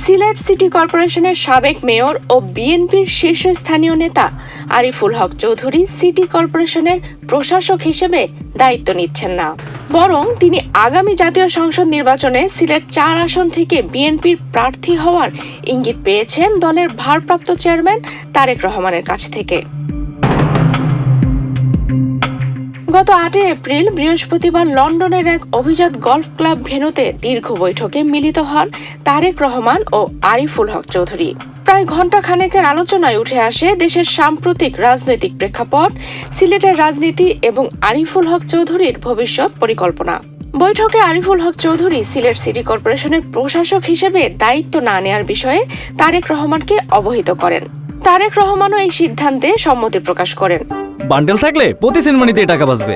Sylhet city কর্পোরেশনের সাবেক mayor ও বিএনপির শীর্ষস্থানীয় নেতা আরিফুল হক চৌধুরী সিটি কর্পোরেশনের প্রশাসক হিসেবে দায়িত্ব নিচ্ছেন না, বরং তিনি আগামী জাতীয় সংসদ নির্বাচনে সিলেট ৪ আসন থেকে বিএনপির প্রার্থী হওয়ার ইঙ্গিত পেয়েছেন দলের ভারপ্রাপ্ত চেয়ারম্যান তারেক রহমানের কাছ থেকে। গত ৮ এপ্রিল বৃহস্পতিবার লন্ডনের এক অভিজাত গলফ ক্লাব ভেন্যুতে দীর্ঘ বৈঠকে মিলিত হন তারেক রহমান ও আরিফুল হক চৌধুরী। প্রায় ঘণ্টা খানেকের আলোচনায় উঠে আসে দেশের সাম্প্রতিক রাজনৈতিক প্রেক্ষাপট, সিলেটের রাজনীতি এবং আরিফুল হক চৌধুরীর ভবিষ্যৎ পরিকল্পনা। বৈঠকে আরিফুল হক চৌধুরী সিলেট সিটি কর্পোরেশনের প্রশাসক হিসেবে দায়িত্ব না নেয়ার বিষয়ে তারেক রহমানকে অবহিত করেন। তারেক রহমানও এই সিদ্ধান্তে সম্মতি প্রকাশ করেন। বান্ডেল থাকলে প্রতি সেনমানিতে টাকা বাঁচবে।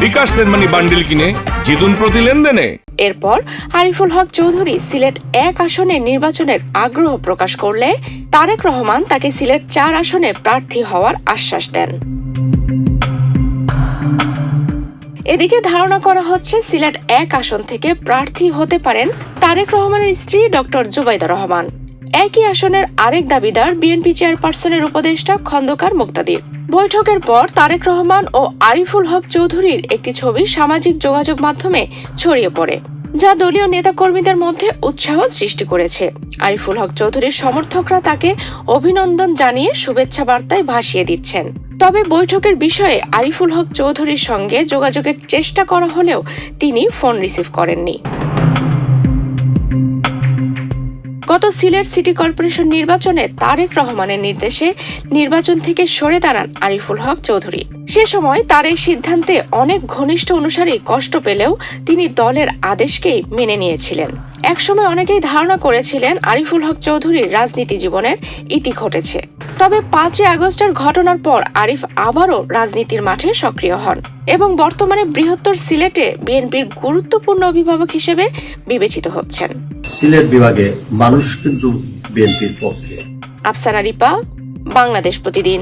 বিকাশ সেনমানি বান্ডেল কিনে জিতুন প্রতি লেনদেনে। এরপর আরিফুল হক চৌধুরী সিলেট ১ আসনে নির্বাচনের আগ্রহ প্রকাশ করলে তারেক রহমান তাকে সিলেট ৪ আসনে প্রার্থী হওয়ার আশ্বাস দেন। এদিকে ধারণা করা হচ্ছে সিলেট ১ আসন থেকে প্রার্থী হতে পারেন তারেক রহমানের স্ত্রী ডক্টর জুবাইদা রহমান। একই আসনের আরেক দাবিদার বিএনপি চেয়ারপারসনের উপদেষ্টা খন্দকার মুক্তাদির। বৈঠকের পর তারেক রহমান ও আরিফুল হক চৌধুরীর একটি ছবি সামাজিক যোগাযোগ মাধ্যমে ছড়িয়ে পড়ে, যা দলীয় নেতাকর্মীদের মধ্যে উৎসাহ সৃষ্টি করেছে। আরিফুল হক চৌধুরীর সমর্থকরা তাকে অভিনন্দন জানিয়ে শুভেচ্ছা বার্তায় ভাসিয়ে দিচ্ছেন। তবে বৈঠকের বিষয়ে আরিফুল হক চৌধুরীর সঙ্গে যোগাযোগের চেষ্টা করা হলেও তিনি ফোন রিসিভ করেননি। গত সিলেট সিটি কর্পোরেশন নির্বাচনে তারেক রহমানের নির্দেশে নির্বাচন থেকে সরে দাঁড়ান আরিফুল হক চৌধুরী। সে সময় তার এই সিদ্ধান্তে অনেক ঘনিষ্ঠ অনুসারী কষ্ট পেলেও তিনি দলের আদেশকেই মেনে নিয়েছিলেন। একসময় অনেকেই ধারণা করেছিলেন আরিফুল হক চৌধুরীর রাজনীতি জীবনের ইতি ঘটেছে। তবে ৫ আগস্টের ঘটনার পর আরিফ আবারও রাজনীতির মাঠে সক্রিয় হন এবং বর্তমানে বৃহত্তর সিলেটে বিএনপির গুরুত্বপূর্ণ অভিভাবক হিসেবে বিবেচিত হচ্ছেন। সিলেট বিভাগে মানুষ কিন্তু বিএনপির পক্ষে। আফসানা রিপা, বাংলাদেশ প্রতিদিন।